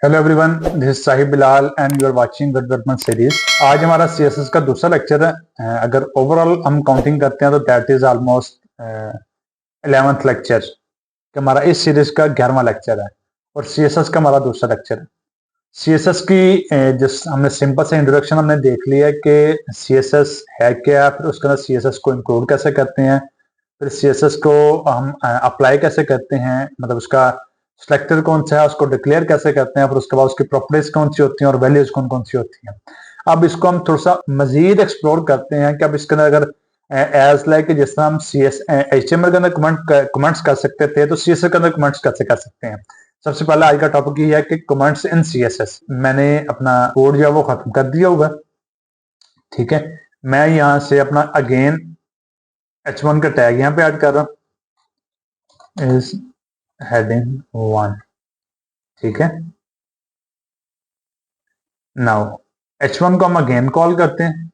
Hello everyone, this is Sahib Bilal and you are watching web development series. आज हमारा CSS का दूसरा लेक्चर है। अगर ओवरऑल हम काउंटिंग करते हैं तो that is almost 11th lecture कि हमारा इस सीरीज का 11वां लेक्चर है और सीएसएस का हमारा दूसरा लेक्चर है। सीएसएस की जिस हमने सिंपल से इंट्रोडक्शन हमने देख लिया है कि सीएसएस है क्या, फिर उसके अंदर सीएसएस को इंक्लूड कैसे करते हैं, फिर सीएसएस को हम अप्लाई कैसे करते हैं, मतलब उसका सिलेक्टर कौन सा है, उसको डिक्लेयर कैसे करते हैं, फिर उसके बाद उसकी प्रॉपर्टीज कौन सी होती हैं और वैल्यूज कौन कौन सी होती हैं। अब इसको हम थोड़ा सा मजीद एक्सप्लोर करते हैं कि अब इसके अंदर अगर एज लाइक जिस तरह हम HTML के अंदर कमेंट्स कर सकते थे तो सीएसएस के अंदर कमेंट्स कैसे कर सकते हैं। सबसे पहले आज का टॉपिक ये है कि कमेंट्स इन सीएसएस। मैंने अपना कोड जो है वो खत्म कर दिया होगा, ठीक है। मैं यहाँ से अपना अगेन H1 का टैग यहाँ पे ऐड कर रहा हूँ, इज हेडिंग 1, ठीक है। नाउ H1 को हम अगेन कॉल करते हैं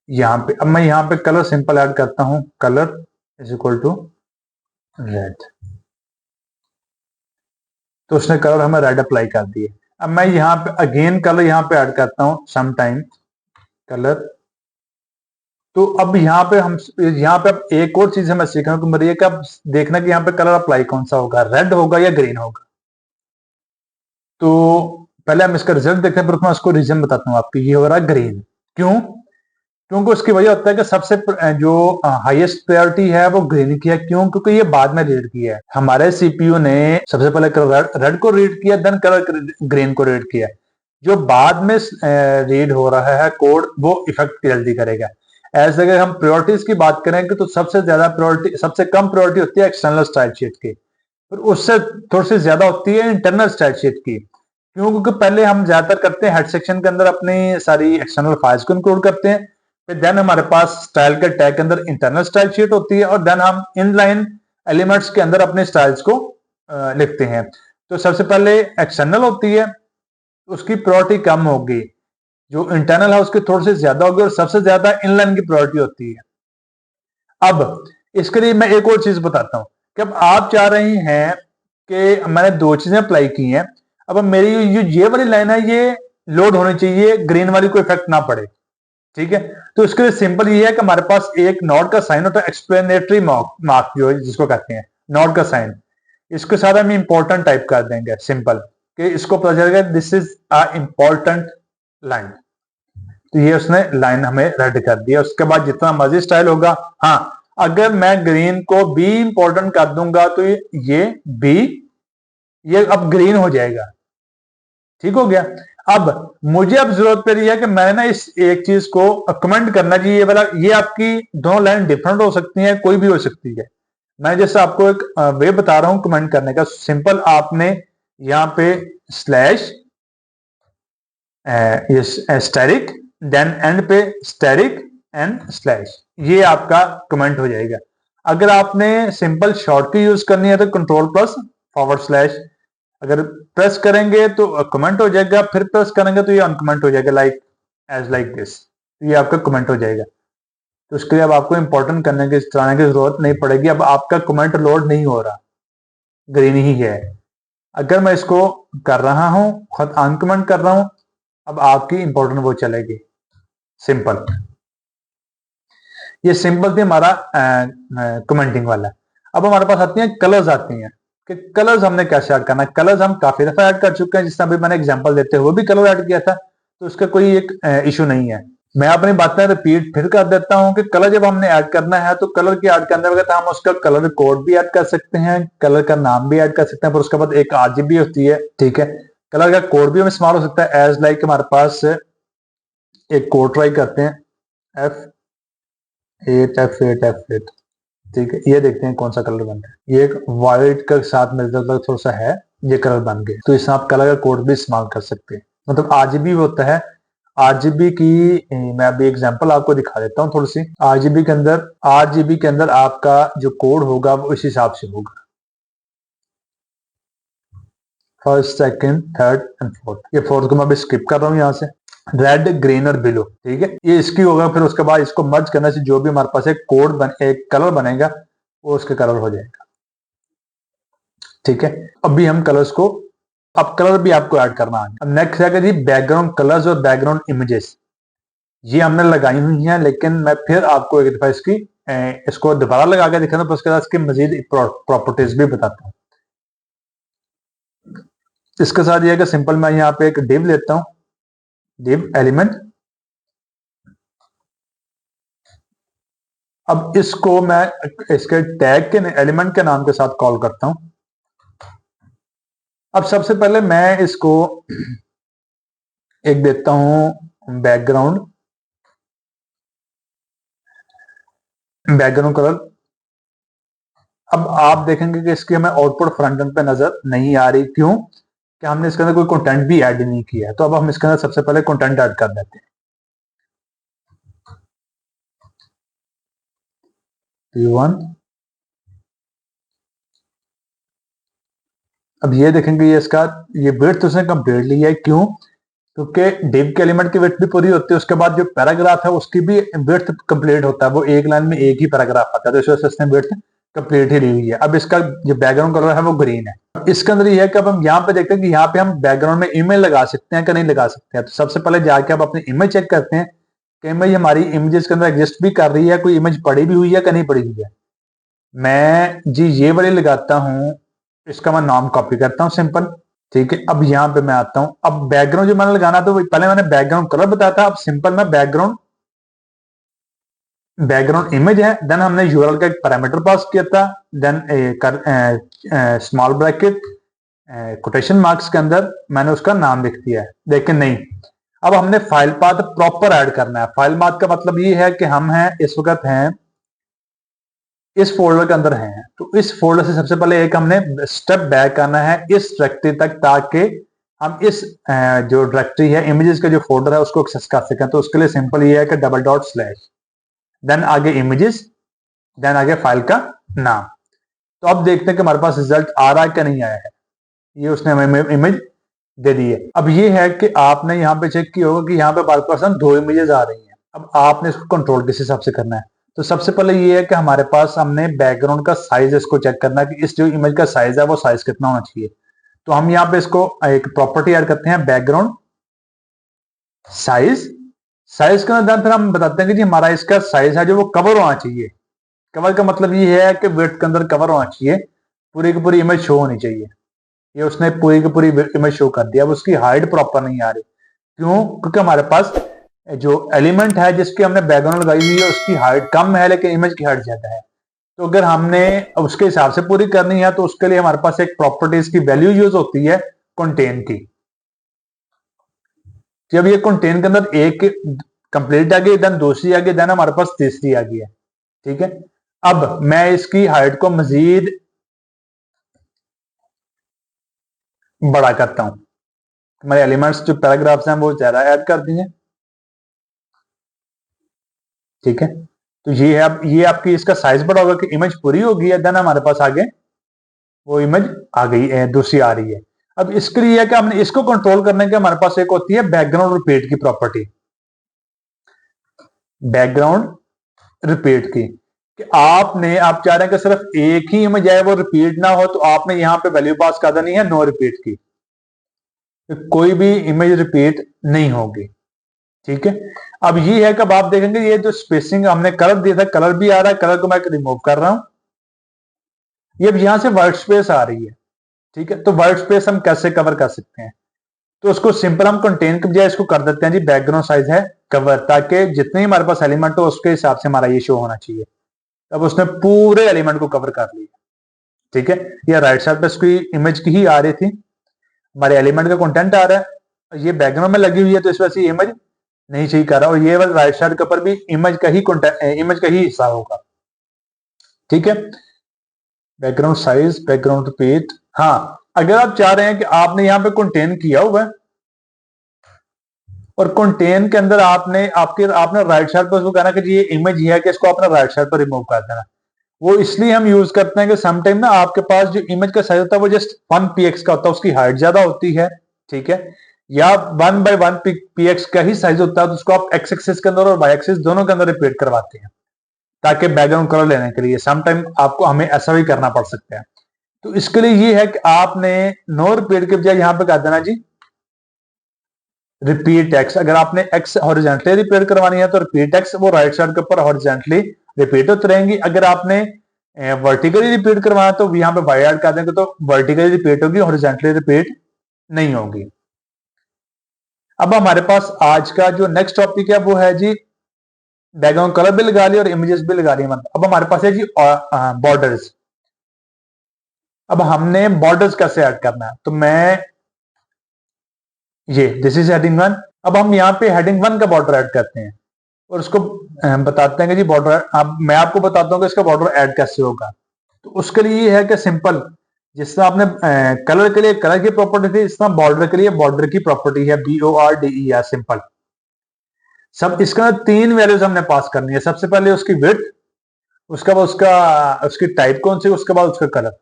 यहाँ पे। अब मैं यहाँ पे कलर सिंपल ऐड करता हूँ, colour is equal to red, तो उसने कलर हमें रेड अप्लाई कर दिए। अब मैं यहाँ पे अगेन कलर यहाँ पे ऐड करता हूँ, सम टाइम कलर। तो अब यहाँ पे अब एक और चीज हमें सीखने को मिल रही है कि अब देखना कि यहाँ पे कलर अप्लाई कौन सा होगा, रेड होगा या ग्रीन होगा। तो पहले हम इसका रिजल्ट देखते हैं, फिर मैं उसको रीजन बताता हूँ आपकी। ये हो रहा है ग्रीन, क्यों? क्योंकि उसकी वजह होता है कि सबसे जो हाईएस्ट प्रायोरिटी है वो ग्रीन की है। क्यों? क्योंकि ये बाद में रीड किया है। हमारे सीपीयू ने सबसे पहले कलर रेड को रीड किया, देन कलर ग्रीन को रीड किया। जो बाद में रीड हो रहा है कोड वो इफेक्ट जल्दी करेगा। ऐसे अगर हम प्रायोरिटीज की बात करेंगे तो सबसे ज्यादा प्रायोरिटी, सबसे कम प्रायोरिटी होती है एक्सटर्नल स्टाइल शीट की, फिर उससे थोड़ी सी ज्यादा होती है इंटरनल स्टाइल शीट की। क्यों? क्योंकि पहले हम ज्यादातर करते हैं हेड सेक्शन के अंदर अपनी सारी एक्सटर्नल फाइल्स को इंक्लूड करते हैं, फिर देन हमारे पास स्टाइल के टैग के अंदर इंटरनल स्टाइल शीट होती है, और देन हम इनलाइन एलिमेंट्स के अंदर अपने स्टाइल्स को लिखते हैं। तो सबसे पहले एक्सटर्नल होती है, उसकी प्रायोरिटी कम होगी, जो इंटरनल है उसकी थोड़ी सी ज्यादा होगी, और सबसे ज्यादा इनलाइन की प्रायोरिटी होती है। अब इसके लिए मैं एक और चीज बताता हूं कि अब आप चाह रहे हैं कि मैंने दो चीजें अप्लाई की हैं, अब मेरी ये वाली लाइन है ये लोड होनी चाहिए, ग्रीन वाली को इफेक्ट ना पड़े, ठीक है। तो इसके लिए सिंपल ये है कि हमारे पास एक नॉट का साइन होता है, एक्सप्लेनेटरी मार्क जो है जिसको कहते हैं नॉट का साइन। इसके साथ हम इंपॉर्टेंट टाइप कर देंगे सिंपल, कि इसको पता चलेगा this is a important line. तो ये उसने लाइन हमें रेड कर दिया। उसके बाद जितना मर्जी स्टाइल होगा, हाँ अगर मैं ग्रीन को बी इंपॉर्टेंट कर दूंगा तो ये बी ये अब ग्रीन हो जाएगा, ठीक हो गया। अब मुझे अब जरूरत पड़ रही है कि मैंने ना इस एक चीज को कमेंट करना चाहिए वाला। ये आपकी दोनों लाइन डिफरेंट हो सकती है, कोई भी हो सकती है। मैं जैसे आपको एक वे बता रहा हूं कमेंट करने का। सिंपल आपने यहाँ पे स्लैश स्टैरिक, देन एंड पे स्टैरिक एंड स्लैश, ये आपका कमेंट हो जाएगा। अगर आपने सिंपल शॉर्ट की यूज करनी है तो कंट्रोल प्लस फॉरवर्ड स्लैश, अगर प्रेस करेंगे तो कमेंट हो जाएगा, फिर प्रेस करेंगे तो ये अनकमेंट हो जाएगा, लाइक दिस, ये आपका कमेंट हो जाएगा। तो उसके लिए अब आपको इंपॉर्टेंट करने की चलाने की जरूरत नहीं पड़ेगी। अब आपका कमेंट लोड नहीं हो रहा, ग्रीन ही है। अगर मैं इसको कर रहा हूं, खुद अनकमेंट कर रहा हूं, अब आपकी इंपॉर्टेंट वो चलेगी। सिंपल, ये सिंपल थी हमारा कमेंटिंग वाला। अब हमारे पास आती हैं कलर्स, आती हैं कि कलर्स हमने कैसे ऐड करना है। कलर्स हम काफी दफा ऐड कर चुके हैं, जिस तरह अभी मैंने एग्जांपल देते हुए भी कलर ऐड किया था, तो उसका कोई एक इशू नहीं है। मैं अपनी बातें रिपीट फिर कर देता हूं कि कलर जब हमने ऐड करना है तो कलर की ऐड करने वक्त हम उसका कलर कोड भी ऐड कर सकते हैं, कलर का नाम भी ऐड कर सकते हैं, फिर उसके बाद एक RGB होती है, ठीक है। कलर का कोड भी हम इस्तेमाल हो सकता है, एज लाइक हमारे पास एक कोड ट्राई करते हैं, F8F8F8, ठीक है। ये देखते हैं कौन सा कलर बन रहा है। ये एक व्हाइट के साथ मिलता जुलता थोड़ा सा है, ये कलर बन गया। तो इसमें आप कलर का कोड भी इस्तेमाल कर सकते हैं, मतलब RGB होता है। RGB की मैं अभी एग्जांपल आपको दिखा देता हूँ थोड़ी सी। RGB के अंदर आपका जो कोड होगा वो इस हिसाब से होगा, first, second, third and fourth. ये फोर्थ को मैं अभी स्किप कर रहा हूँ यहाँ से। रेड, ग्रीन और ब्लू, ठीक है, ये इसकी होगा। फिर उसके बाद इसको मर्ज करने से जो भी हमारे पास एक कलर बनेगा वो उसके कलर हो जाएगा, ठीक है। अभी हम कलर्स को अब कलर भी आपको ऐड करना है। अब नेक्स्ट है जी बैकग्राउंड कलर्स और बैकग्राउंड इमेजेस, ये हमने लगाई हुई हैं, लेकिन मैं फिर आपको एक दफा इसको दोबारा लगा के दिखाता हूँ, उसके बाद इसकी मजीद प्रॉपर्टीज भी बताता हूँ। इसके साथ ये है कि सिंपल मैं यहाँ पे एक डिव लेता हूँ, डिव एलिमेंट। अब इसको मैं इसके टैग के एलिमेंट के नाम के साथ कॉल करता हूं। अब सबसे पहले मैं इसको एक देता हूं बैकग्राउंड कलर। अब आप देखेंगे कि इसकी हमें आउटपुट फ्रंट एंड पे नजर नहीं आ रही, क्यों कि हमने इसके अंदर कोई कंटेंट भी ऐड नहीं किया है। तो अब हम इसके अंदर सबसे पहले कंटेंट ऐड कर देते हैं। P1। अब ये देखेंगे ये इसका ये विड्थ उसने कंप्लीट लिया है, क्यों क्योंकि डिव के एलिमेंट की विड्थ भी पूरी होती है, उसके बाद जो पैराग्राफ है उसकी भी विड्थ कंप्लीट होता है, वो एक लाइन में एक ही पैराग्राफ आता है, तो इस वजह से इसने विड्थ कंप्लीट ही ली हुई है। अब इसका जो बैकग्राउंड कलर है वो ग्रीन है। इसके अंदर ये है कि अब हम यहाँ पे देखते हैं कि यहाँ पे हम बैकग्राउंड में इमेज लगा सकते हैं कि नहीं लगा सकते हैं। तो सबसे पहले जाके आप अपनी इमेज चेक करते हैं कि इमेज हमारी इमेजेस के अंदर एग्जिस्ट भी कर रही है, कोई इमेज पड़ी भी हुई है कि नहीं पड़ी हुई है। मैं जी ये वाली लगाता हूँ, इसका मैं नाम कॉपी करता हूँ सिंपल, ठीक है। अब यहाँ पे मैं आता हूँ, अब बैकग्राउंड जो मैंने लगाना था पहले मैंने बैकग्राउंड कलर बताया था, अब सिंपल मैं बैकग्राउंड इमेज है, देन हमने यूआरएल का एक पैरामीटर पास किया था, then small bracket quotation marks के अंदर मैंने उसका नाम लिख दिया है, लेकिन नहीं, अब हमने फाइल पाथ प्रॉपर ऐड करना है। फाइल पाथ का मतलब ये है कि हम हैं इस वक्त हैं इस फोल्डर के अंदर हैं, तो इस फोल्डर से सबसे पहले एक हमने स्टेप बैक आना है इस डायरेक्टरी तक, ताकि हम इस जो डायरेक्टरी है इमेजेस का जो फोल्डर है उसको एक्सेस कर सकें। तो उसके लिए सिंपल ये है कि // देन आगे इमेजेस, देन आगे फाइल का नाम। तो अब देखते हैं कि हमारे पास रिजल्ट आ रहा है कि नहीं आया है। ये उसने हमें इमेज दे दी है। अब ये है कि आपने यहाँ पे चेक किया होगा कि यहाँ पे हमारे पास 2 इमेजेस आ रही हैं। अब आपने इसको कंट्रोल किस हिसाब से करना है, तो सबसे पहले ये है कि हमारे पास हमने बैकग्राउंड का साइज इसको चेक करना है कि इस जो इमेज का साइज है वो साइज कितना होना चाहिए। तो हम यहाँ पे इसको एक प्रॉपर्टी ऐड करते हैं बैकग्राउंड साइज। साइज के अंदर फिर हम बताते हैं कि जी हमारा इसका साइज है जो वो कवर होना चाहिए। कवर का मतलब ये है कि विड्थ के अंदर कवर होना चाहिए, पूरी की पूरी इमेज शो होनी चाहिए। ये उसने पूरी की पूरी इमेज शो कर दिया, अब उसकी हाइट प्रॉपर नहीं आ रही, क्यों क्योंकि हमारे पास जो एलिमेंट है जिसकी हमने बैकग्राउंड लगाई हुई है उसकी हाइट कम है लेकिन इमेज की हाइट ज्यादा है। तो अगर हमने उसके हिसाब से पूरी करनी है तो उसके लिए हमारे पास एक प्रॉपर्टीज की वैल्यू यूज होती है कंटेन की। जब ये कंटेन के अंदर एक कंप्लीट आ गई, देन दूसरी आ गई, देन हमारे पास तीसरी आ गई है, ठीक है। अब मैं इसकी हाइट को मजीद बड़ा करता हूं, हमारे एलिमेंट्स जो पैराग्राफ्स हैं वो ज्यादा ऐड कर दिए, ठीक है। तो ये है, अब ये आपकी इसका साइज बड़ा होगा कि इमेज पूरी होगी है, देन हमारे पास आगे वो इमेज आ गई है, दूसरी आ रही है। अब इसके लिए है कि हमने इसको कंट्रोल करने के हमारे पास एक होती है बैकग्राउंड रिपीट की प्रॉपर्टी, बैकग्राउंड रिपीट की, कि आप चाह रहे हैं कि सिर्फ एक ही इमेज है वो रिपीट ना हो, तो आपने यहां पे वैल्यू पास कर देनी है नो रिपीट की, तो कोई भी इमेज रिपीट नहीं होगी, ठीक है। अब ये है कि अब आप देखेंगे ये जो स्पेसिंग हमने कलर दिया था, कलर भी आ रहा है, कलर को मैं रिमूव कर रहा हूं, ये अब यहां से वर्ड स्पेस आ रही है, ठीक है। तो वर्ड स्पेस हम कैसे कवर कर सकते हैं, तो उसको सिंपल हम कंटेन के बजाय इसको कर देते हैं जी बैकग्राउंड साइज है कवर, ताकि जितने हमारे पास एलिमेंट हो उसके हिसाब से हमारा ये शो होना चाहिए। अब उसने पूरे एलिमेंट को कवर कर लिया, ठीक है। ये राइट साइड पे इसकी इमेज की ही आ रही थी, हमारे एलिमेंट का कंटेंट आ रहा है, ये बैकग्राउंड में लगी हुई है तो इस वजह से इमेज नहीं चाहिए कर रहा, और ये वाला राइट साइड के ऊपर भी इमेज का ही हिस्सा होगा, ठीक है। Background size, background repeat. हाँ, अगर आप चाह रहे हैं कि आपने यहाँ पे कंटेन किया हुआ है और कंटेन के अंदर आपने राइट साइड पर उसको कहना कि ये इमेज है कि इसको आपने राइट साइड पर रिमूव कर देना, वो इसलिए हम यूज करते हैं कि समटाइम ना आपके पास जो इमेज का साइज होता है वो जस्ट 1px का होता है, उसकी हाइट ज्यादा होती है, ठीक है, या 1/1 px का ही साइज होता है, तो उसको आप एक्स एक्सिस के अंदर और वाई एक्सिस दोनों के अंदर रिपीट करवाते हैं ताकि बैकग्राउंड कलर लेने के लिए। समटाइम आपको हमें ऐसा भी करना पड़ सकता है। तो इसके लिए ये है कि आपने नो रिपीट के बजाय यहां पे कर देना जी रिपीट एक्स। अगर आपने एक्स हॉरिजेंटली रिपीट करवानी है तो रिपीट एक्स, वो राइट साइड के ऊपर हॉरिजेंटली रिपीट होती रहेंगी। अगर आपने वर्टिकली रिपीट करवाना तो यहाँ पे वाई ऐड कर देंगे तो वर्टिकली रिपीट होगी, हॉरिजेंटली रिपीट नहीं होगी। अब हमारे पास आज का जो नेक्स्ट टॉपिक है वो है जी बैकग्राउंड कलर भी लगा लिया और इमेजेस भी लगा लिया। अब हमारे पास है जी बॉर्डर्स। अब हमने बॉर्डर्स कैसे ऐड करना है, तो मैं ये दिस इज हेडिंग 1। अब हम यहाँ पे हेडिंग 1 का बॉर्डर ऐड करते हैं और उसको बताते हैं कि जी बॉर्डर, अब मैं आपको बताता हूँ कि इसका बॉर्डर ऐड कैसे होगा। तो उसके लिए ये है कि सिंपल, जिस तरह आपने कलर के लिए कलर की प्रॉपर्टी थी, इस तरह बॉर्डर के लिए बॉर्डर की प्रॉपर्टी है, BORDER, सिंपल। सब इसका 3 वैल्यूज हमने पास करनी है। सबसे पहले उसकी विड्थ, उसके बाद उसकी टाइप कौन सी, उसके बाद उसका कलर।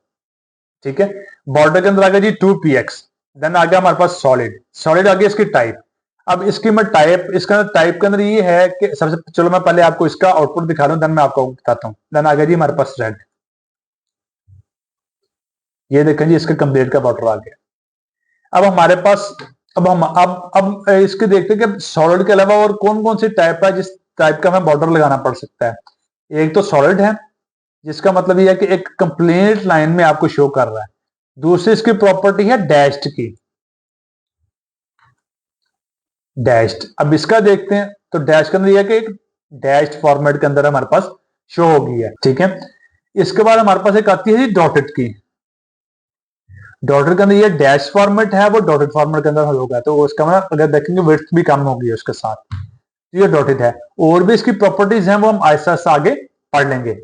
ठीक है, बॉर्डर के अंदर आ गया जी 2px, देन आ गया हमारे पास सॉलिड, सॉलिड आ गया इसकी टाइप। अब इसकी मैं टाइप, इसका टाइप के अंदर ये है कि सबसे, चलो मैं पहले आपको इसका आउटपुट दिखा रहा हूं, देन मैं आपको बताता हूं। देन आ गया जी हमारे पास रेड, ये देखें जी इसका कंप्लीट का बॉर्डर आ गया। अब हमारे पास, अब हम अब इसके देखते हैं कि सॉलिड के अलावा और कौन कौन सी टाइप है जिस टाइप का हमें बॉर्डर लगाना पड़ सकता है। एक तो सॉलिड है, जिसका मतलब यह है कि एक कंप्लीट लाइन में आपको शो कर रहा है। दूसरी इसकी प्रॉपर्टी है डैश्ड की, डैश्ड। अब इसका देखते हैं तो डैश के अंदर यह है कि एक डैश्ड फॉर्मेट के अंदर हमारे पास शो होगी है। ठीक है, इसके बाद हमारे पास एक आती है जी डॉटेड की। डॉटेड के अंदर ये डैश फॉर्मेट है, वो डॉटेड फॉर्मेट के अंदर होगा, तो उसका मतलब अगर देखेंगे विड्थ भी कम होगी उसके साथ, तो ये डॉटेड है। और भी इसकी प्रॉपर्टीज हैं वो हम आहिस्ता आहिस्ता आगे पढ़ लेंगे।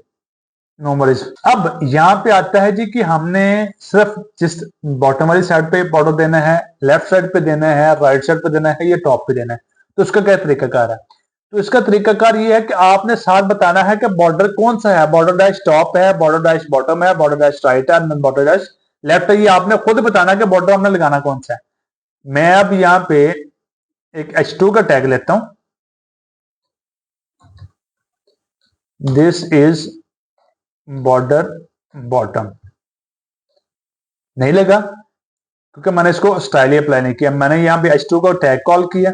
No worries. अब यहाँ पे आता है जी कि हमने सिर्फ जिस बॉटम वाली साइड पे बॉर्डर देना है, लेफ्ट साइड पे देना है, राइट साइड पे देना है, ये टॉप पे देना है, तो उसका क्या तरीकाकार है। तो इसका तरीकाकार ये है कि आपने साथ बताना है कि बॉर्डर कौन सा है, बॉर्डर डैश टॉप है, बॉर्डर डैश बॉटम है, बॉर्डर डैश राइट है, बॉर्डर डैश लेफ्ट है। ये आपने खुद बताना है कि बॉर्डर हमने लगाना कौन सा है। मैं अब यहाँ पे एक H2 का टैग लेता हूं, दिस इज बॉर्डर बॉटम, नहीं लगा क्योंकि मैंने इसको स्टाइल अप्लाई नहीं किया। मैंने यहां पे H2 का टैग कॉल किया,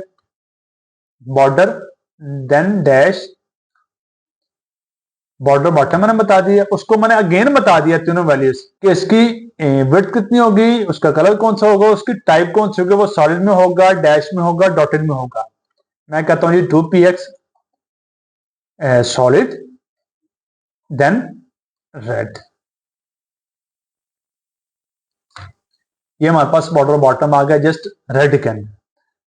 border, then dash, border bottom मैंने बता दिया, उसको मैंने अगेन बता दिया तीनों वैल्यूज कि इसकी विड्थ कितनी होगी, उसका कलर कौन सा होगा, उसकी टाइप कौन सी होगी, वो सॉलिड में होगा, डैश में होगा, डॉटेड में होगा। मैं कहता हूं जी 2px सॉलिड, देन रेड। ये हमारे पास बॉर्डर बॉटम आ गया जस्ट रेड के अंदर।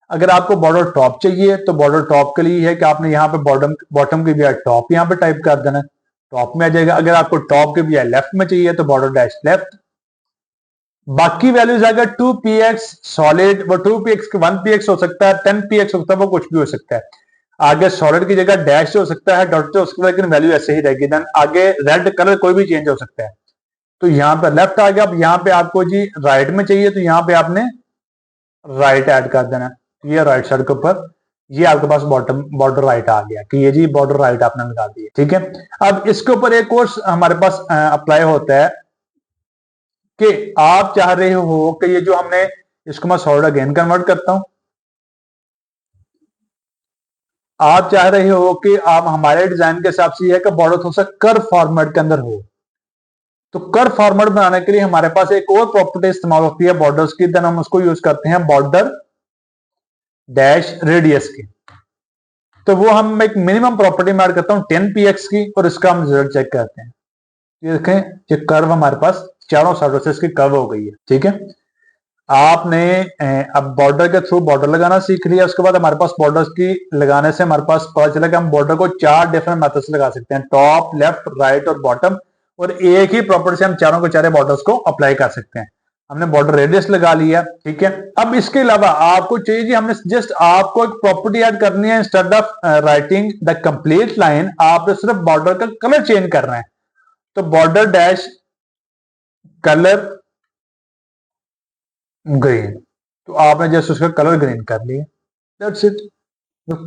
अगर आपको बॉर्डर टॉप चाहिए तो बॉर्डर टॉप के लिए है कि आपने यहाँ पे बॉटम की बजाय टॉप यहाँ पे टाइप कर देना, टॉप में आ जाएगा। अगर आपको टॉप के बजाय लेफ्ट में चाहिए तो बॉर्डर डैश लेफ्ट। बाकी वैल्यूज अगर 2px सॉलिड, वो 2px के 1px हो सकता है, 10px हो सकता है, वो कुछ भी हो सकता है। आगे सॉलिड की जगह डैश हो सकता है, डॉट हो सकता है, लेकिन वैल्यू ऐसे ही रहेगी। देन आगे रेड कलर कोई भी चेंज हो सकता है। तो यहाँ पे लेफ्ट आ गया। अब यहाँ पे आपको जी राइट में चाहिए तो यहाँ पे आपने राइट ऐड कर देना। ये राइट साइड के ऊपर ये आपके पास बॉटम बॉर्डर राइट आ गया कि ये जी बॉर्डर राइट आपने लगा दिया। ठीक है, अब इसके ऊपर एक और हमारे पास अप्लाई होता है कि आप चाह रहे हो कि ये जो हमने, इसको मैं सॉलिड अगेन कन्वर्ट करता हूं, आप चाह रहे हो कि आप हमारे डिजाइन के हिसाब से ये है कि बॉर्डर थोड़ा सा कर्व फॉर्मेट के अंदर हो। तो कर्व फॉर्मेट बनाने के लिए हमारे पास एक और प्रॉपर्टी इस्तेमाल होती है बॉर्डर्स की, देन हम उसको यूज करते हैं बॉर्डर डैश रेडियस की। तो वो हम एक मिनिमम प्रॉपर्टी में ऐड करता हूं 10px की, और इसका हम रिजल्ट चेक करते हैं। ये देखें, ये कर्व हमारे पास चारों साइडों से इसकी कर्व हो गई है। ठीक है, आपने अब बॉर्डर के थ्रू बॉर्डर लगाना सीख लिया। उसके बाद हमारे पास बॉर्डर्स की लगाने से हमारे पास पता चला कि हम बॉर्डर को 4 डिफरेंट मेथड से लगा सकते हैं, टॉप, लेफ्ट, राइट और बॉटम, और एक ही प्रॉपर्टी से हम चारों के चारे बॉर्डर्स को अप्लाई कर सकते हैं। हमने बॉर्डर रेडियस लगा लिया। ठीक है, अब इसके अलावा आपको चाहिए जी, हमने जस्ट आपको एक प्रॉपर्टी ऐड करनी है। Instead of writing the complete line, आपने सिर्फ बॉर्डर का कलर चेंज करना है। तो बॉर्डर डैश कलर ग्रीन, तो आपने जस्ट उसका कलर ग्रीन कर लिया, दैट्स इट।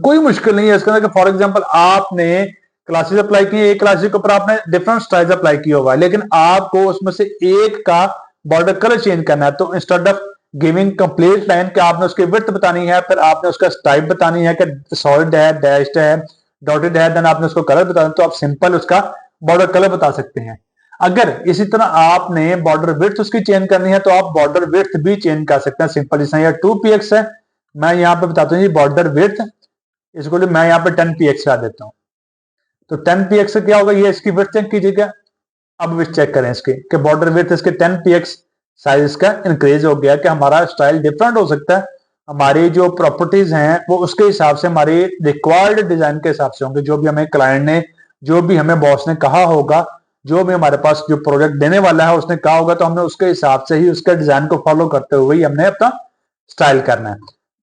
कोई मुश्किल नहीं है इसके अंदर। फॉर एग्जांपल आपने क्लासेस अप्लाई की, एक क्लासेस के ऊपर आपने डिफरेंट स्टाइल्स अप्लाई किया होगा, लेकिन आपको उसमें से एक का बॉर्डर कलर चेंज करना है। तो instead of giving complete line के आपने उसकी विड्थ बतानी है, फिर आपने उसका टाइप बतानी है कि सॉलिड है, डैश्ड है, डॉटेड है, देन आपने उसको कलर बताना, तो आप सिंपल उसका बॉर्डर कलर बता सकते हैं। अगर इसी तरह आपने बॉर्डर विड्थ उसकी चेंज करनी है तो आप बॉर्डर विड्थ भी चेंज कर सकते हैं सिंपल। जैसे यहाँ 2px है, मैं यहाँ पे बताता हूँ बॉर्डर विड्थ, इसको मैं यहाँ पे 10px कर देता हूँ। तो 10px से क्या होगा, ये इसकी विड्थ चेक कीजिएगा। अब विड्थ चेक करें इसके कि बॉर्डर विड्थ इसके 10px साइज इसका इंक्रीज हो गया, कि हमारा स्टाइल डिफरेंट हो सकता है। हमारी जो प्रॉपर्टीज हैं वो उसके हिसाब से, हमारी रिक्वायर्ड डिजाइन के हिसाब से होंगे, जो भी हमें क्लाइंट ने, जो भी हमें बॉस ने कहा होगा, जो भी हमारे पास जो प्रोजेक्ट देने वाला है उसने कहा होगा, तो हमने उसके हिसाब से ही उसके डिजाइन को फॉलो करते हुए ही हमने अपना स्टाइल करना है।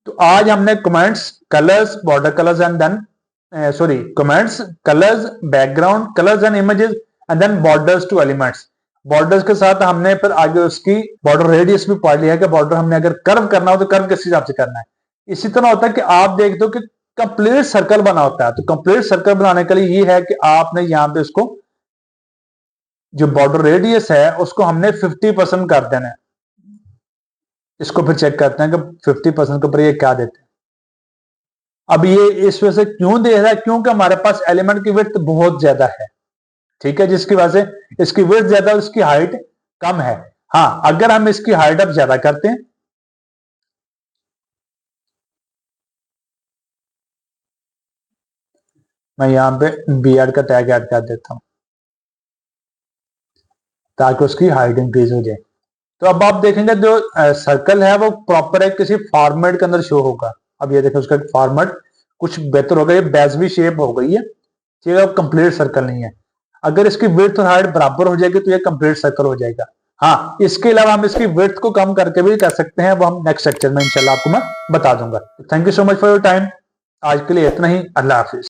तो आज हमने comments, colours, border colours and then comments, colours, background colours and images and then borders to elements. बॉर्डर्स के साथ हमने फिर आगे उसकी बॉर्डर रेडियस भी पढ़ लिया है कि बॉर्डर हमने अगर कर्व करना हो तो कर्व किस हिसाब से करना है। इसी तरह होता है कि आप देख दो कि कंप्लीट सर्कल बना होता है, तो कंप्लीट सर्कल बनाने के लिए ये है कि आपने यहाँ पे उसको जो बॉर्डर रेडियस है उसको हमने 50% कर देना है। इसको फिर चेक करते हैं कि 50% के ऊपर ये क्या देते हैं। अब ये इस वजह से क्यों दे रहा है, क्योंकि हमारे पास एलिमेंट की विड्थ बहुत ज्यादा है, ठीक है, जिसकी वजह से इसकी विड्थ ज्यादा, उसकी हाइट कम है। हाँ, अगर हम इसकी हाइट अब ज्यादा करते हैं, मैं यहां पे br का टैग ऐड कर देता हूं ताकि उसकी हाइट इंक्रीज हो जाए। तो अब आप देखेंगे जो सर्कल है वो प्रॉपर है, किसी फॉर्मेट के अंदर शो होगा। अब ये देखें उसका फॉर्मेट कुछ बेहतर होगा, ये बेजवी शेप हो गई है, ठीक है, अब कंप्लीट सर्कल नहीं है। अगर इसकी विड्थ और हाइट बराबर हो जाएगी तो ये कंप्लीट सर्कल हो जाएगा। हाँ, इसके अलावा हम इसकी विड्थ को कम करके भी कर सकते हैं, वो हम नेक्स्ट लेक्चर में इंशाल्लाह आपको मैं बता दूंगा। Thank you so much for your time. आज के लिए इतना ही। अल्लाह हाफिज।